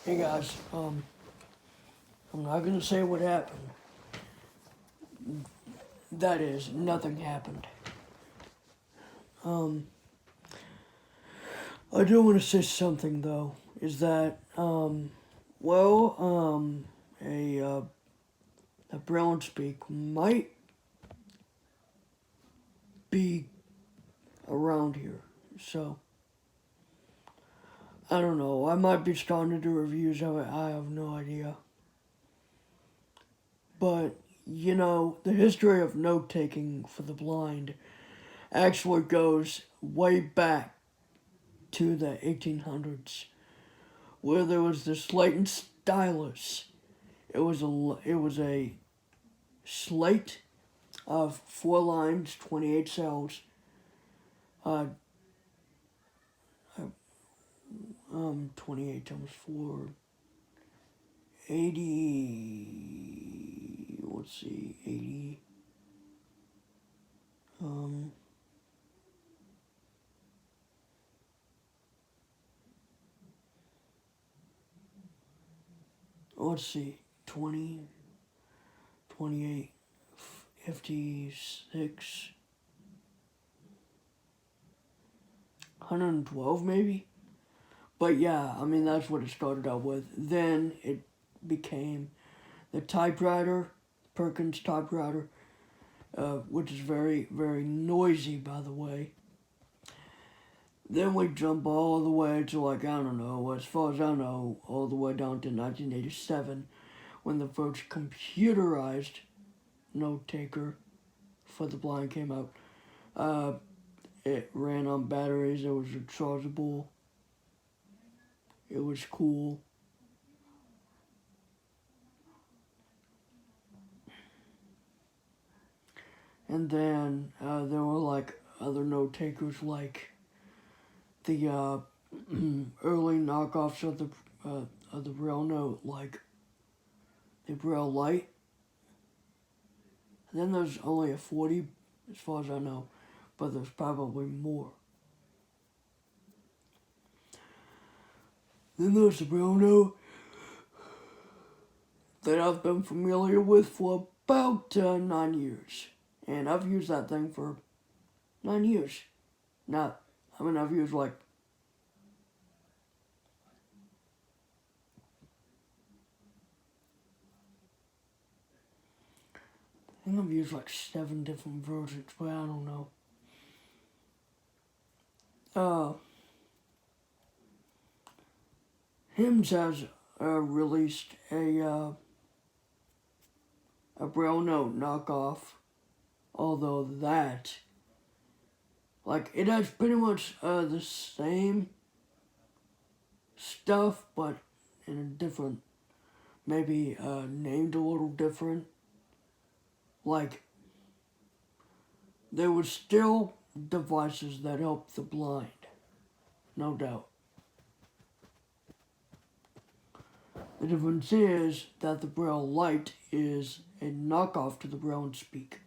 Hey guys, I'm not gonna say what happened. That is, nothing happened. Um, I do want to say something though. Is that well, a brown speak might be around here. So I don't know. I might be starting to do reviews of it. I have no idea. But you know, the history of note taking for the blind actually goes way back to the 1800s, where there was the slate and stylus. It was a slate of 4 lines, 28 cells. Uh, 28 times 4, 80. Let's see, 80. Um, let's see, 20, 28, 56, 112 maybe. But yeah, I mean that's what it started out with. Then it became the typewriter, Perkins typewriter, which is very, very noisy, by the way. Then we jump all the way to, like, I don't know, as far as I know, all the way down to 1987, when the first computerized note taker for the blind came out. Uh, it ran on batteries, it was rechargeable, it was cool. And then there were, like, other note takers, like the early knockoffs of the Braille note, like the Braille Light. And then there's only a 40, as far as I know, but there's probably more. Then there's the Braille note that I've been familiar with for about 9 years. And I've used that thing for 9 years. Now, I mean, I've used like, I think I've used like 7 different versions, but I don't know. HIMS has released a Braille note knockoff, although that, like, it has pretty much the same stuff, but in a different, maybe named a little different. Like, there were still devices that helped the blind, no doubt. The difference is that the Braille Light is a knockoff to the Braille Speak.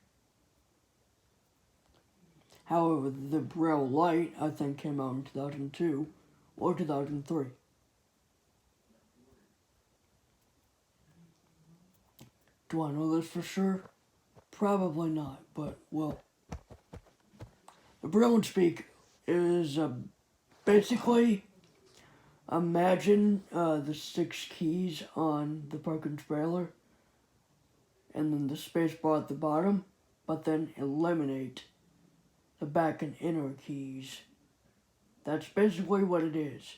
However, the Braille Light, I think, came out in 2002 or 2003. Do I know this for sure? Probably not, but, well, the Braille Speak is basically, imagine the 6 keys on the Perkins Brailler and then the space bar at the bottom, but then eliminate the back and inner keys. That's basically what it is.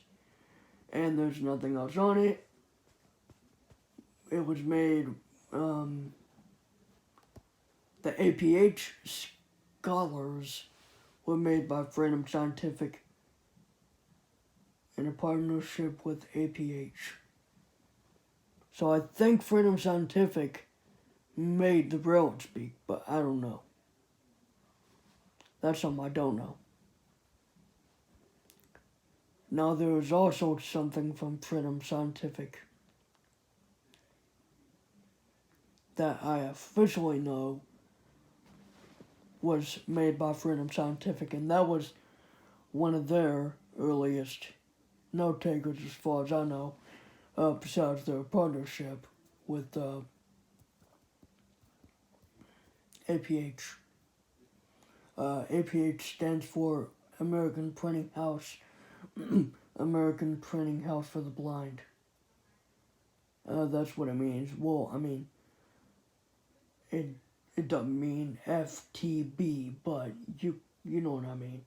And there's nothing else on it. It was made, the APH scholars were made by Freedom Scientific in a partnership with APH. So I think Freedom Scientific made the Braille Speak, but I don't know. That's something I don't know. Now there is also something from Freedom Scientific that I officially know was made by Freedom Scientific, and that was one of their earliest note takers, as far as I know, besides their partnership with APH. APH stands for American Printing House, American Printing House for the Blind. That's what it means. Well, I mean, it doesn't mean FTB, but you know what I mean.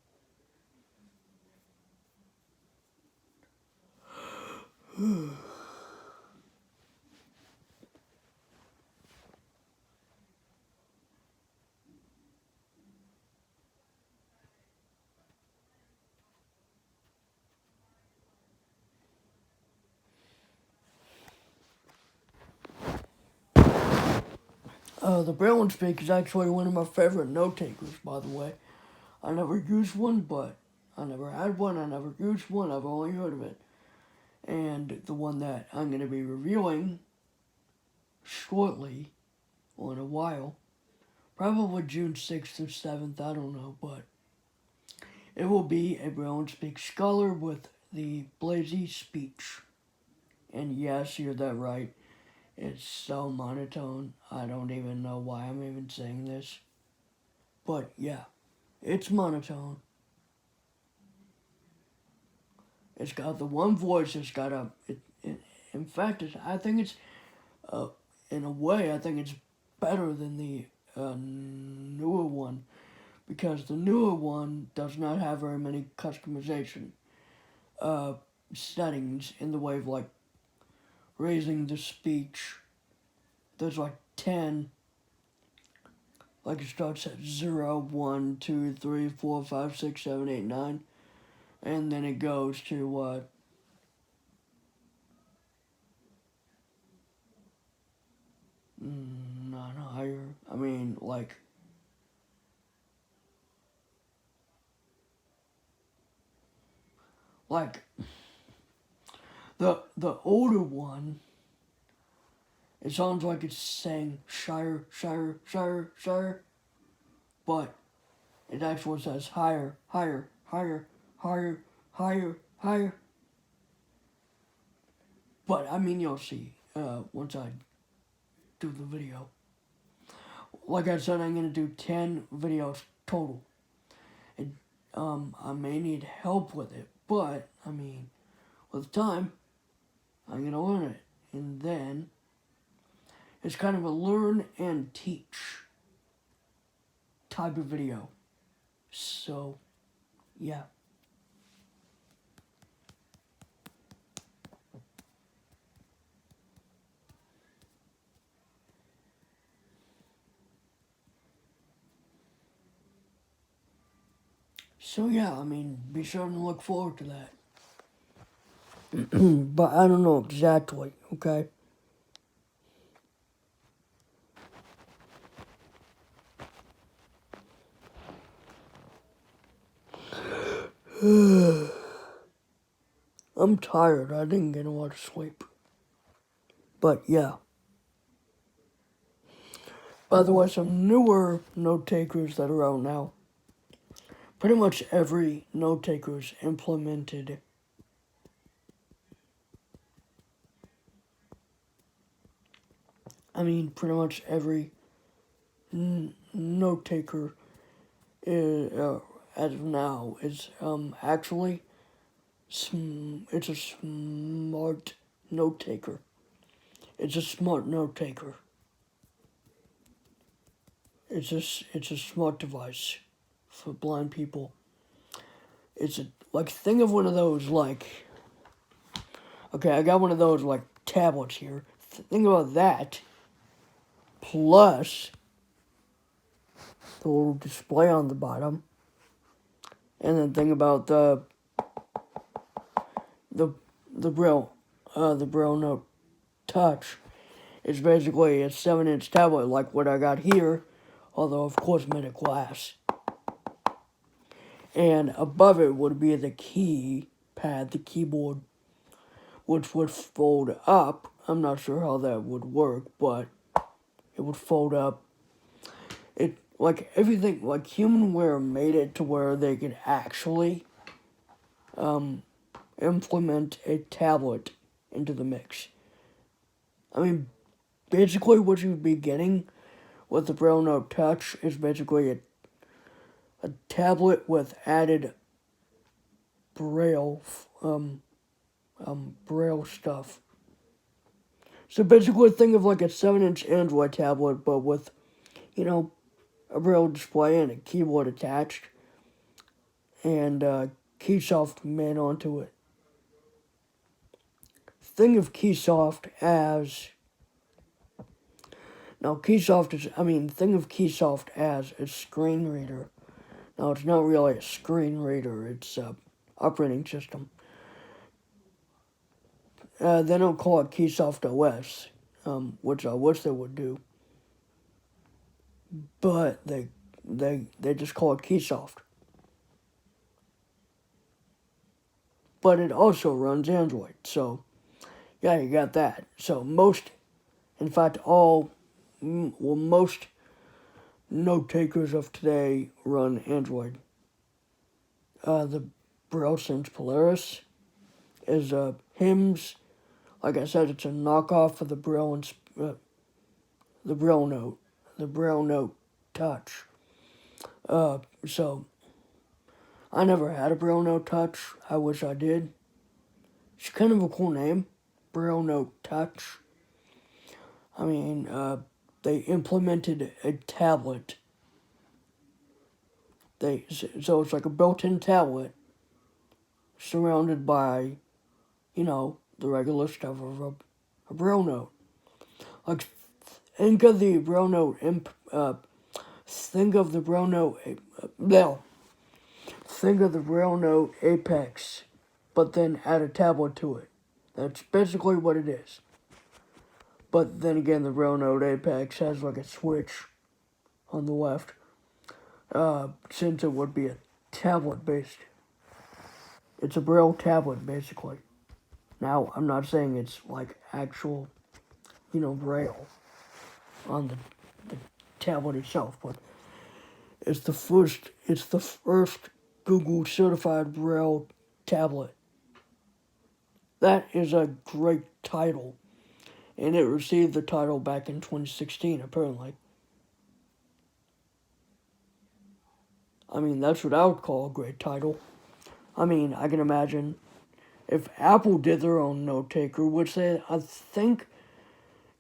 The Braille Speak is actually one of my favorite note takers, by the way. I never used one, but I never had one, I never used one, I've only heard of it. And the one that I'm going to be reviewing shortly, or in a while, probably June 6th or 7th, I don't know, but it will be a Braille Speak Scholar with the Blazy Speech. And yes, you're that right. It's so monotone. I don't even know why I'm even saying this. But yeah, it's monotone. It's got the one voice. It's got a. In fact, I think it's. In a way, I think it's better than the newer one, because the newer one does not have very many customization settings in the way of like raising the speech. There's like 10. Like it starts at 0, 1, 2, 3, 4, 5, 6, 7, 8, 9. And then it goes to not higher. I mean, like the older one, it sounds like it's saying shire, shire, shire, shire, but it actually says higher, higher, higher, higher, higher, higher. But I mean, you'll see once I do the video. Like I said, I'm gonna do 10 videos total. And I may need help with it, but I mean, with time, I'm gonna learn it, and then it's kind of a learn and teach type of video. So, yeah. So yeah, I mean, be sure to look forward to that. But I don't know exactly, okay? I'm tired. I didn't get a lot of sleep. But yeah. By the way, some newer note takers that are out now. Pretty much every note taker's implemented pretty much every note taker is, as of now is actually it's a smart note taker. It's a smart note taker. It's a smart device for blind people. It's a think of one of those like. Okay, I got one of those like tablets here. Think about that. Plus the little display on the bottom, and then think about the Braille, the Braille Note Touch. It's basically a 7-inch tablet like what I got here, although of course made of glass. And above it would be the keypad, the keyboard, which would fold up. I'm not sure how that would work, but it would fold up. It like everything, like Humanware made it to where they could actually implement a tablet into the mix. I mean, basically what you'd be getting with the Braille Note Touch is basically a tablet with added Braille, Braille stuff. So basically think of like a 7-inch Android tablet, but with, you know, a Braille display and a keyboard attached, and Keysoft made onto it. Think of Keysoft as think of Keysoft as a screen reader. Now, it's not really a screen reader, it's a operating system. They don't call it Keysoft OS, which I wish they would do. But they just call it Keysoft. But it also runs Android, so yeah, you got that. So most note takers of today run Android. The Braille Sense Polaris is HIMS. Like I said, it's a knockoff of the Braille Note, the Braille Note Touch. So I never had a Braille Note Touch. I wish I did. It's kind of a cool name, Braille Note Touch. I mean, they implemented a tablet. So it's like a built-in tablet surrounded by, you know, the regular stuff of a Braille Note. Like, think of the Braille Note think of the Braille Note Apex, but then add a tablet to it. That's basically what it is. But then again, the Braille Note Apex has like a switch on the left, since it would be a tablet based. It's a Braille tablet, basically. Now, I'm not saying it's like actual, Braille on the tablet itself, but it's the first Google certified Braille tablet. That is a great title, and it received the title back in 2016, apparently. I mean, that's what I would call a great title. I mean, I can imagine if Apple did their own note taker, which I think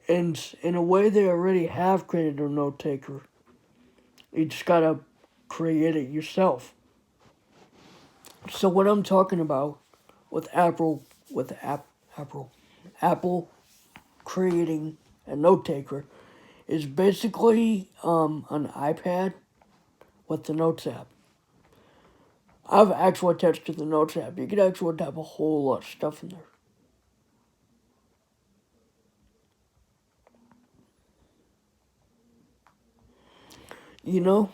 in a way they already have created a note taker. You just gotta create it yourself. So what I'm talking about with Apple creating a note taker is basically an iPad with the Notes app. I've actually tested the Notes app. You could actually type a whole lot of stuff in there. You know,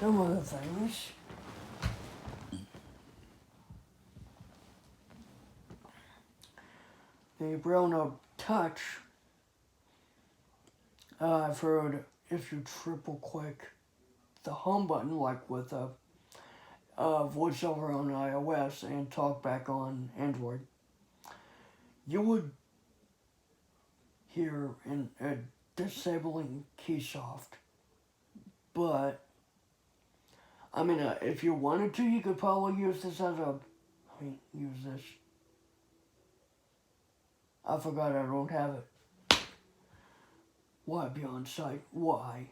some of the things. The Braille Note Touch, I've heard if you triple click the home button, like with VoiceOver on iOS and TalkBack on Android, you would hear a disabling Keysoft. But, I mean, if you wanted to, you could probably use this use this. I forgot I don't have it. Why be on site? Why?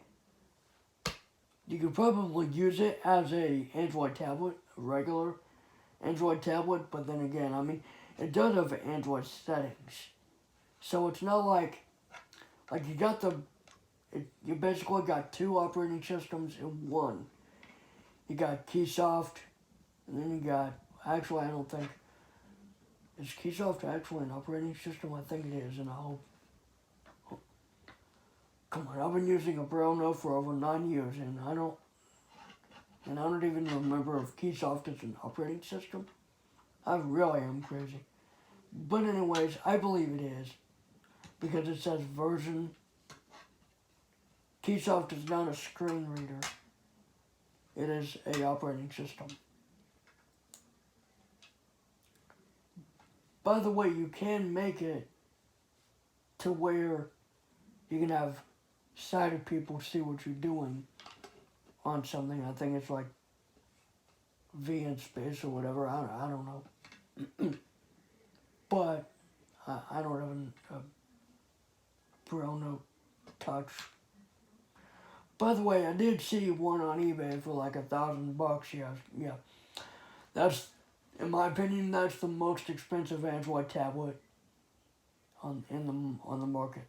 You could probably use it as a Android tablet, a regular Android tablet, but then again, I mean, it does have Android settings. So it's not like you basically got two operating systems in one. You got Keysoft, and then you got, actually I don't think, is Keysoft actually an operating system? I think it is, and I hope. Come on, I've been using a Braille Note for over 9 years, and I don't even remember if Keysoft is an operating system. I really am crazy. But anyways, I believe it is, because it says version. Keysoft is not a screen reader. It is a operating system. By the way, you can make it to where you can have sighted people see what you're doing on something. I think it's like V in space or whatever. I don't know. But I don't have a Braille no touch. By the way, I did see one on eBay for like $1,000. Yeah. That's, in my opinion, that's the most expensive Android tablet on the market.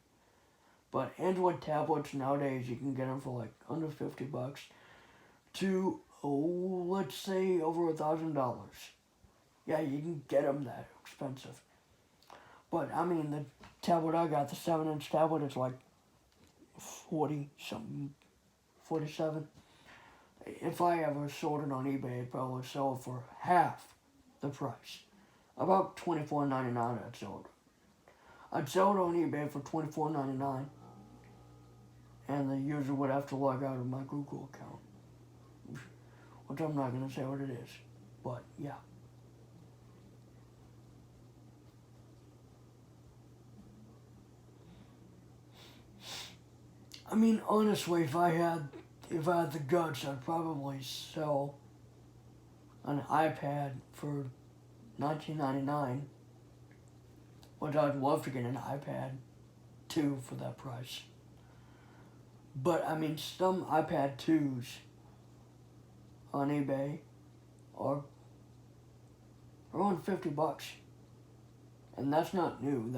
But Android tablets nowadays, you can get them for like under $50 to, let's say over $1,000. Yeah, you can get them that expensive. But I mean, the tablet I got, the 7-inch tablet, it's like 40 something, 47. If I ever sold it on eBay, I'd probably sell it for half the price. About $24.99 I'd sell it. I'd sell it on eBay for $24.99, and the user would have to log out of my Google account, which I'm not going to say what it is, but yeah. I mean, honestly, if I had the guts, I'd probably sell an iPad for $19.99, which I'd love to get an iPad 2 for that price. But I mean, some iPad 2s on eBay are around $50, and that's not new.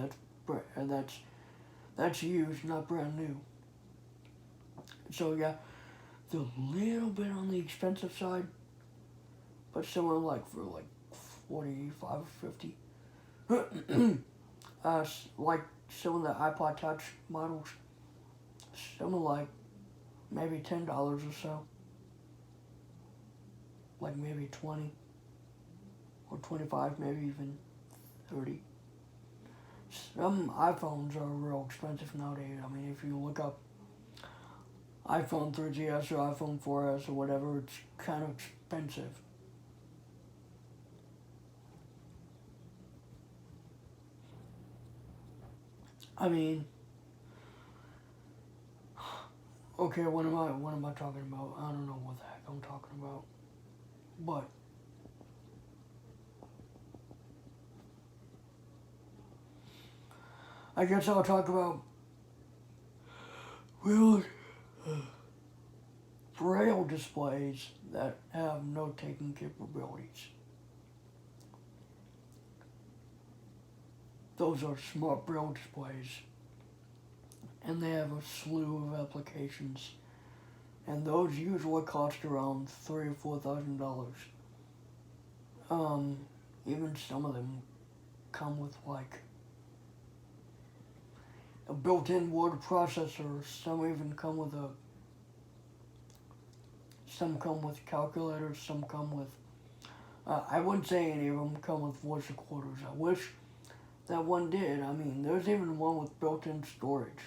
That's used, not brand new. So yeah, they're a little bit on the expensive side, but somewhere like for like 45 or 50. Like some of the iPod Touch models, some are like maybe $10 or so, like maybe 20 or 25, maybe even 30. Some iPhones are real expensive nowadays. I mean, if you look up iPhone 3GS or iPhone 4S or whatever, it's kind of expensive. I mean, okay, what am I talking about? I don't know what the heck I'm talking about. But I guess I'll talk about real Braille displays that have note-taking capabilities. Those are smart Braille displays, and they have a slew of applications, and those usually cost around $3,000 or $4,000. Even some of them come with like a built-in word processor. Some even come with some come with calculators. Some come with I wouldn't say any of them come with voice recorders. I wish that one did. I mean, there's even one with built-in storage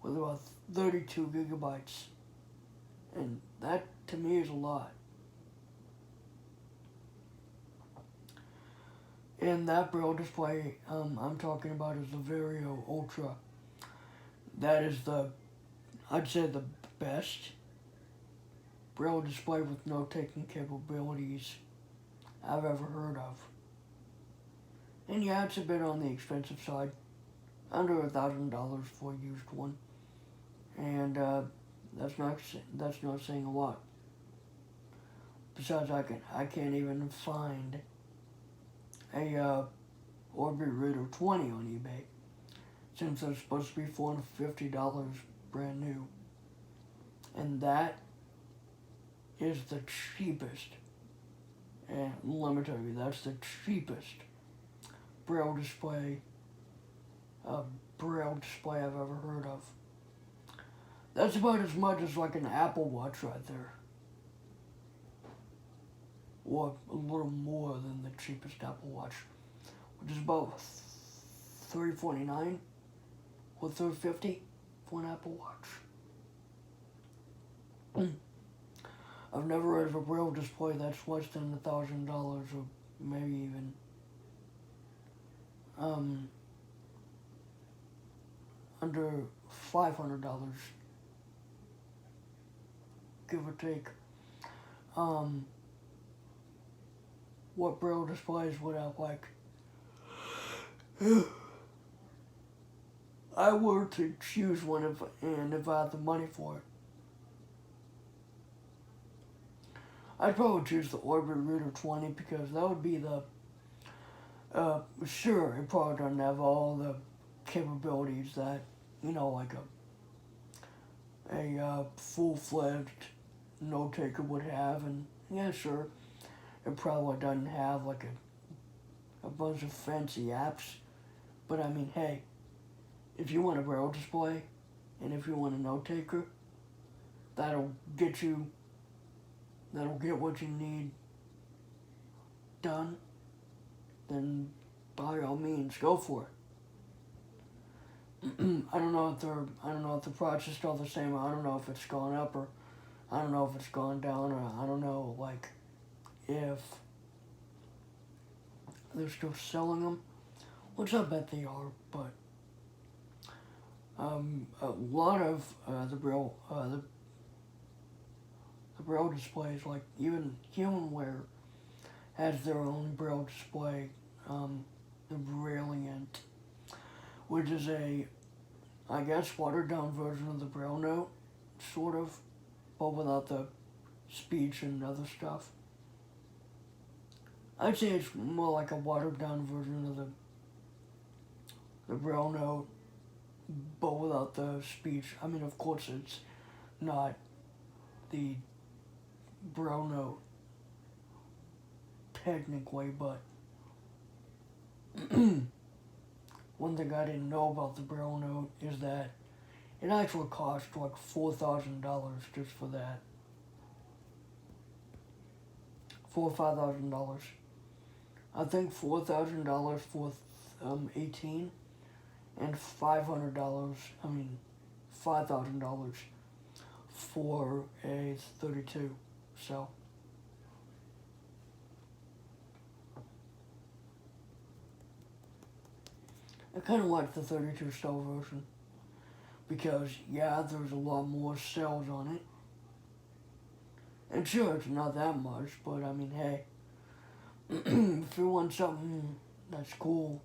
with about 32 gigabytes, and that to me is a lot. And that Braille display I'm talking about is the Vario Ultra. That is I'd say the best Braille display with note-taking capabilities I've ever heard of. And yeah, it's a bit on the expensive side, under $1,000 for a used one, and that's not saying a lot. Besides, I can't even find a Orbi Reader 20 on eBay, since they're supposed to be $450 brand new, and that is the cheapest. And let me tell you, that's the cheapest Braille display I've ever heard of. That's about as much as like an Apple Watch right there, or a little more than the cheapest Apple Watch, which is about $349 or $350 for an Apple Watch. I've never heard of a Braille display that's less than $1,000, or maybe even um, under $500, give or take. Um, what Braille displays would have, like, I were to choose one if I had the money for it, I'd probably choose the Orbit Reader 20 because that would be the, sure, it probably doesn't have all the capabilities that, like a full-fledged note-taker would have, and yeah, sure, it probably doesn't have like a bunch of fancy apps, but I mean, hey, if you want a Braille display, and if you want a note-taker, that'll get what you need done, then by all means, go for it. I don't know if the price is still the same. I don't know if it's gone up, or I don't know if it's gone down, or I don't know, like, if they're still selling them, which I bet they are. But a lot of the Braille displays, like even Humanware, has their own Braille display, the Brilliant, which is I guess, watered down version of the Braille note, sort of, but without the speech and other stuff. I'd say it's more like a watered down version of the Braille note, but without the speech. I mean, of course, it's not the Braille note technically, but one thing I didn't know about the Braille note is that it actually cost like $4,000 just for that. $4,000 or $5,000. I think $4,000 for 18, and $500. I mean, $5,000 for a 32. So I kind of like the 32 cell version because, yeah, there's a lot more cells on it. And sure, it's not that much, but I mean, hey, if you want something that's cool,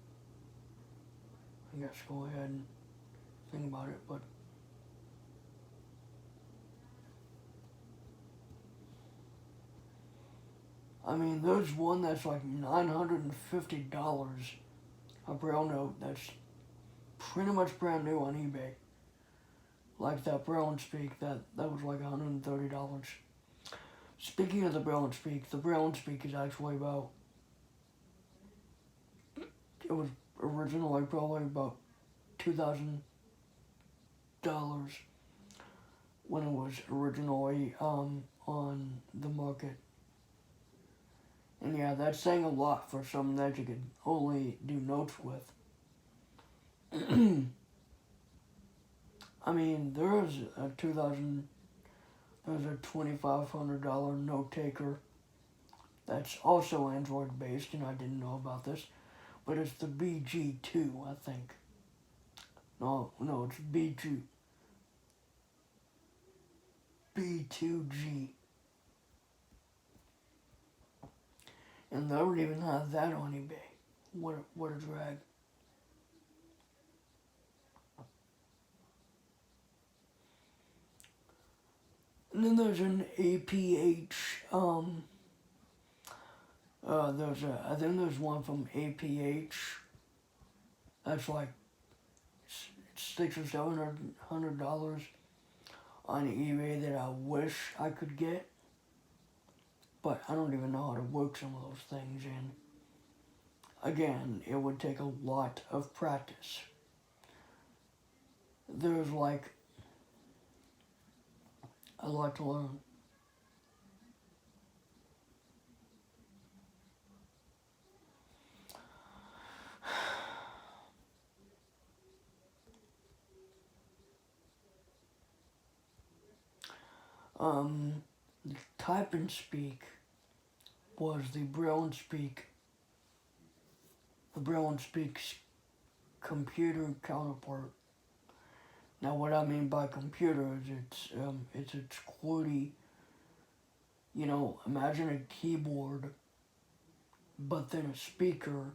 I guess go ahead and think about it. But I mean, there's one that's like $950, a Braille note that's pretty much brand new on eBay. Like that Braille and Speak, that was like $130. Speaking of the Braille and Speak, the Braille and Speak is actually about, it was originally probably about $2,000 when it was originally on the market. And yeah, that's saying a lot for something that you could only do notes with. I mean, there's a $2,500 note taker that's also Android based, and I didn't know about this, but it's the BG2, I think. No, it's B2G. And they don't even have that on eBay. What a drag. And then there's an APH, I think there's one from APH that's like $600 or $700 on eBay that I wish I could get, but I don't even know how to work some of those things, and again, it would take a lot of practice. There's like a lot to learn. Type and Speak was the Braille and Speak computer counterpart. Now, what I mean by computer is it's a QWERTY. You know, imagine a keyboard, but then a speaker,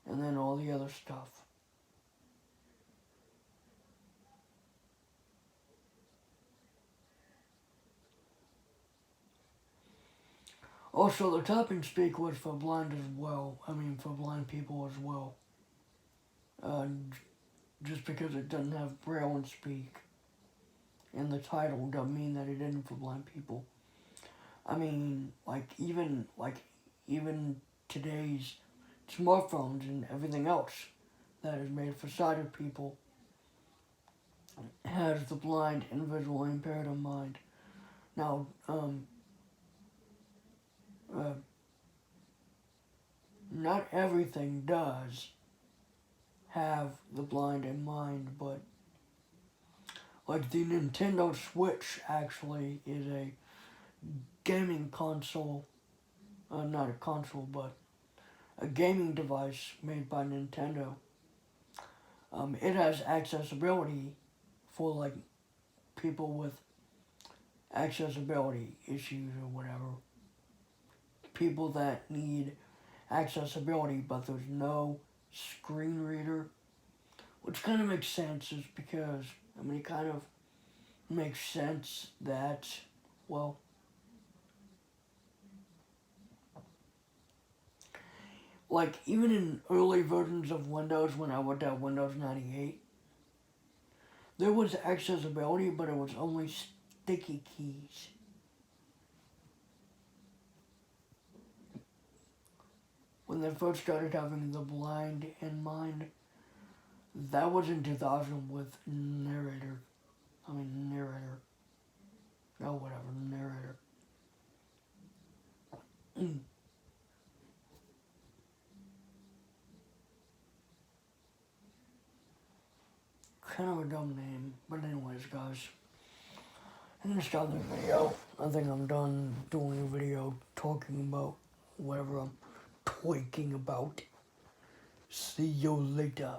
and then all the other stuff. Also, the tapping speak was for blind as well. I mean, for blind people as well. Uh, just because it doesn't have Braille and Speak in the title doesn't mean that it isn't for blind people. I mean, even today's smartphones and everything else that is made for sighted people has the blind and visually impaired in mind. Now, not everything does have the blind in mind, but like the Nintendo Switch actually is a gaming console, not a console, but a gaming device made by Nintendo. It has accessibility for like people with accessibility issues or whatever. People that need accessibility, but there's no screen reader, which kind of makes sense, is because, I mean, it kind of makes sense that, well, like even in early versions of Windows, when I worked at Windows 98, there was accessibility, but it was only sticky keys. When they first started having the blind in mind, that was in 2000 with Narrator. Oh, whatever, Narrator. Kind of a dumb name, but anyways, guys. In this other video, I think I'm done doing a video talking about whatever I'm tweaking about. See you later.